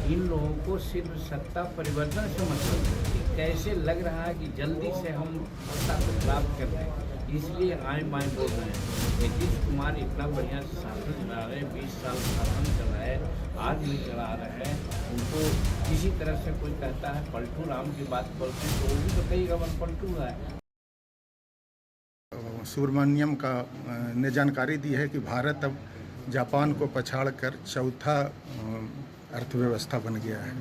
इन लोगों को सिर्फ सत्ता परिवर्तन से मतलब है कि कैसे लग रहा है कि जल्दी से हम सत्ता को प्राप्त कर लें, इसलिए आए बाएँ बोल रहे हैं। नीतीश कुमार इतना बढ़िया शासन चला रहे हैं, 20 साल शासन चलाए, आज भी चला रहे हैं। उनको किसी तरह से कोई कहता है पलटू राम की बात बोलते हैं तो वो भी तो कहेगा मन पलटू है। सुब्रमण्यम का ने जानकारी दी है कि भारत अब जापान को पछाड़कर चौथा अर्थव्यवस्था बन गया है।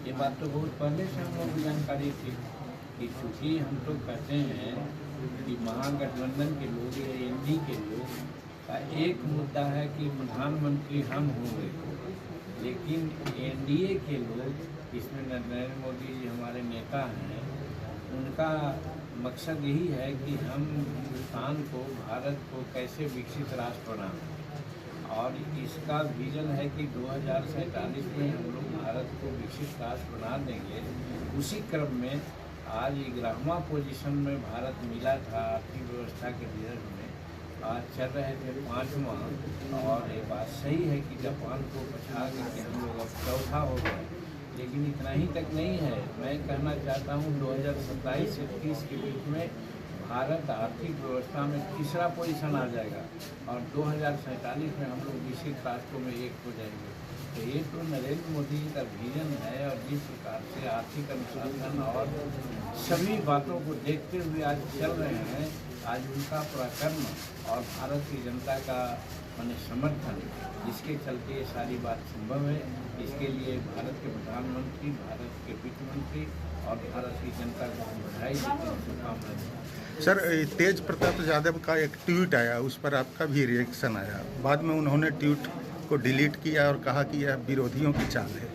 ये बात तो बहुत पहले से हम लोग को जानकारी थी कि चूँकि हम तो कहते हैं कि महागठबंधन के लोग या एनडीए के लोग का एक मुद्दा है कि प्रधानमंत्री हम होंगे, लेकिन एनडीए के लोग इसमें नरेंद्र मोदी जी हमारे नेता हैं, उनका मकसद यही है कि हम हिंदुस्तान को, भारत को कैसे विकसित राष्ट्र बनाएं, और इसका विजन है कि 2047 में हम लोग भारत को विकसित राष्ट्र बना देंगे। उसी क्रम में आज 11वां पोजीशन में भारत मिला था आर्थिक व्यवस्था के रिजल्ट में, आज चल रहे थे 5वां, और ये बात सही है कि जापान को पछाड़ के हम लोग अब चौथा हो गए। लेकिन इतना ही तक नहीं है, मैं कहना चाहता हूँ 2027 से 30 के बीच में भारत आर्थिक व्यवस्था में तीसरा पोजीशन आ जाएगा और 2047 में हम लोग विकसित राष्ट्रों में एक हो जाएंगे। तो ये तो नरेंद्र मोदी जी का विजन है, और जिस प्रकार से आर्थिक अनुशासन और सभी बातों को देखते हुए आज चल रहे हैं, आज उनका पराक्रम और भारत की जनता का माने समर्थन, जिसके चलते ये सारी बात संभव है। इसके लिए भारत के प्रधानमंत्री, भारत के वित्त मंत्री और भारत की जनता को हम बधाई देते हैं, शुभकामनाएं देते हैं। सर, तेज प्रताप यादव का एक ट्वीट आया, उस पर आपका भी रिएक्शन आया। बाद में उन्होंने ट्वीट को डिलीट किया और कहा कि यह विरोधियों की चाल है।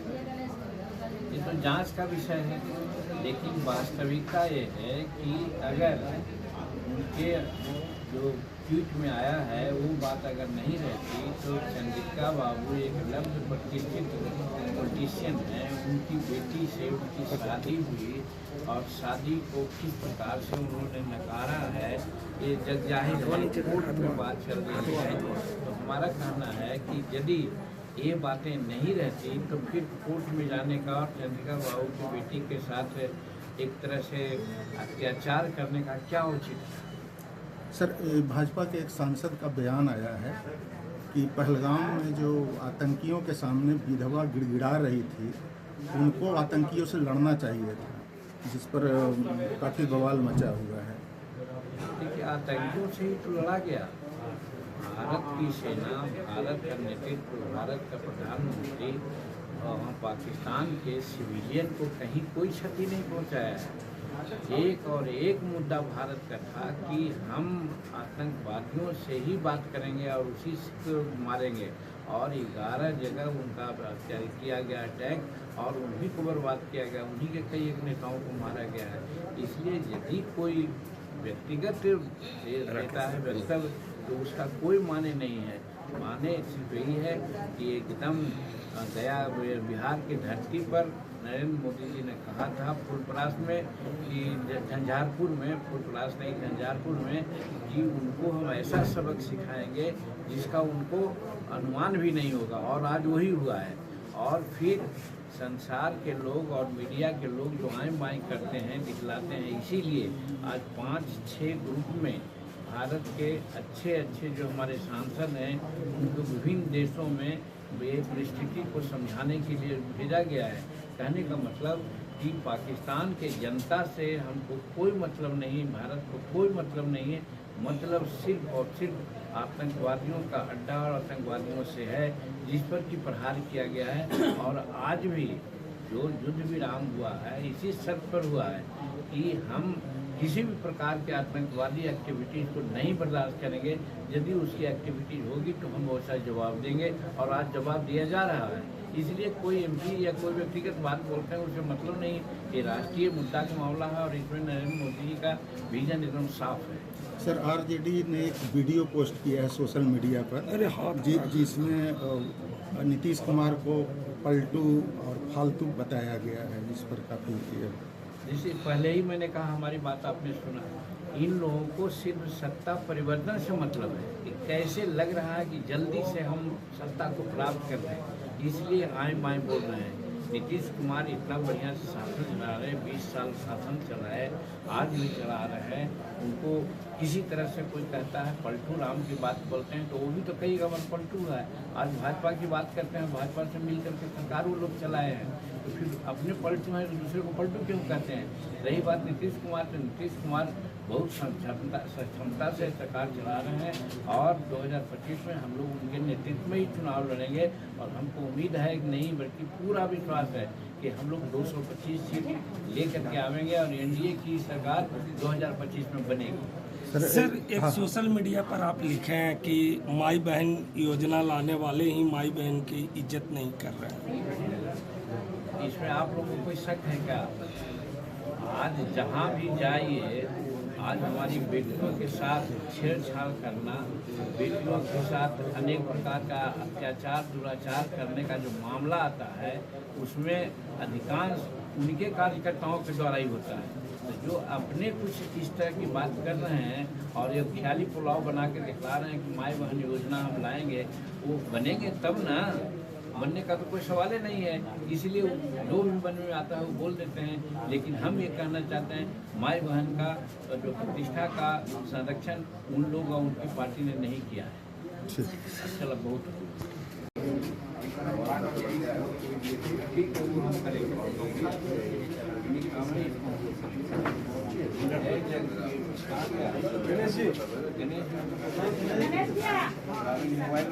ये तो जांच का विषय है, लेकिन वास्तविकता ये है कि अगर उनके जो ट्वीट में आया है वो बात अगर नहीं रहती तो चंद्रिका बाबू एक लब्ध प्रतिष्ठित पॉलिटिशियन है, उनकी बेटी से उनकी शादी हुई और शादी को किस प्रकार से उन्होंने नकारा है, ये जग जाहिर है, कोर्ट में बात चल रही है। तो हमारा कहना है कि यदि ये बातें नहीं रहती तो फिर कोर्ट में जाने का और चंद्रिका बाबू की बेटी के साथ एक तरह से अत्याचार करने का क्या उचित है। सर, भाजपा के एक सांसद का बयान आया है कि पहलगाम में जो आतंकियों के सामने विधवा गिड़गिड़ा रही थी, उनको आतंकियों से लड़ना चाहिए था, जिस पर काफ़ी बवाल मचा हुआ है। देखिए, आतंकियों से ही तो लड़ा गया। भारत की सेना, भारत का नेतृत्व, भारत का प्रधानमंत्री पाकिस्तान के सिविलियन को कहीं कोई क्षति नहीं पहुंचाया है। एक और एक मुद्दा भारत का था कि हम आतंकवादियों से ही बात करेंगे और उसी से मारेंगे, और 11 जगह उनका किया गया अटैक और उन्हीं को बर्बाद किया गया, उन्हीं के कई एक नेताओं को मारा गया है। इसलिए यदि कोई व्यक्तिगत देता है वक्तव्य तो उसका कोई माने नहीं है। माने सिर्फ यही है कि एकदम गया बिहार की धरती पर नरेंद्र मोदी जी ने कहा था फुलपरास में कि झंझारपुर में, फुलपरास नहीं झंझारपुर में, कि उनको हम ऐसा सबक सिखाएंगे जिसका उनको अनुमान भी नहीं होगा, और आज वही हुआ है। और फिर संसार के लोग और मीडिया के लोग जो आएँ बाएँ करते हैं, दिखलाते हैं, इसीलिए आज 5-6 ग्रुप में भारत के अच्छे जो हमारे सांसद हैं उनको विभिन्न देशों में ये परिस्थिति को समझाने के लिए भेजा गया है। कहने का मतलब कि पाकिस्तान के जनता से हमको कोई मतलब नहीं, भारत को कोई मतलब नहीं है, मतलब सिर्फ और सिर्फ आतंकवादियों का अड्डा और आतंकवादियों से है, जिस पर कि प्रहार किया गया है। और आज भी जो युद्ध विराम हुआ है इसी शर्त पर हुआ है कि हम किसी भी प्रकार के आतंकवादी एक्टिविटीज़ को नहीं बर्दाश्त करेंगे। यदि उसकी एक्टिविटीज़ होगी तो हम वैसा जवाब देंगे, और आज जवाब दिया जा रहा है। इसलिए कोई एमपी या कोई व्यक्तिगत बात बोलते हैं उससे मतलब नहीं, ये राष्ट्रीय मुद्दा का मामला है और इसमें नरेंद्र मोदी जी का विजन एकदम साफ है। सर, आरजेडी ने एक वीडियो पोस्ट किया है सोशल मीडिया पर, जिसमें नीतीश कुमार को पलटू और फालतू बताया गया है, जिस पर काफ़ी जैसे पहले ही मैंने कहा, हमारी बात आपने सुना, इन लोगों को सिर्फ सत्ता परिवर्तन से मतलब है कि कैसे लग रहा है कि जल्दी से हम सत्ता को प्राप्त कर लें, इसलिए आए बाएँ बोल रहे हैं। नीतीश कुमार इतना बढ़िया से शासन चला रहे हैं, 20 साल शासन चलाए, आज भी चला रहे हैं। उनको किसी तरह से कोई कहता है पलटू राम की बात बोलते हैं तो वो भी तो कई गवन पलटू है। आज भाजपा की बात करते हैं, भाजपा से मिल करके सरकार वो लोग चलाए हैं, तो फिर अपने पलटू हैं तो दूसरे को पलटू क्यों कहते हैं। रही बात नीतीश कुमार, तो नीतीश कुमार बहुत सक्षमता से सरकार चला रहे हैं और 2025 में हम लोग उनके नेतृत्व में ही चुनाव लड़ेंगे और हमको उम्मीद है कि नहीं बल्कि पूरा विश्वास है कि हम लोग 225 सीट लेकर के आवेंगे और एनडीए की सरकार 2025 में बनेगी। सर एक सोशल मीडिया पर आप लिखे हैं कि माई बहन योजना लाने वाले ही माई बहन की इज्जत नहीं कर रहे हैं। इसमें आप लोगों को कोई शक है क्या? आज जहाँ भी जाइए, आज हमारी बेटियों के साथ छेड़छाड़ करना, बेटियों के साथ अनेक प्रकार का अत्याचार दुराचार करने का जो मामला आता है उसमें अधिकांश उनके कार्यकर्ताओं के द्वारा ही होता है। तो जो अपने कुछ इस तरह की बात कर रहे हैं और एक ख्याली पुलाव बना के दिखला रहे हैं कि माई बहन योजना हम लाएंगे, वो बनेंगे तब ना, बनने का तो कोई सवाल ही नहीं है। इसलिए जो भी बनने में आता है वो बोल देते हैं। लेकिन हम ये कहना चाहते हैं माई बहन का जो प्रतिष्ठा का संरक्षण उन लोग और उनकी पार्टी ने नहीं किया है। अच्छा लगा बहुत। ठीक है, वो हम करेंगे। गणेश जी मोबाइल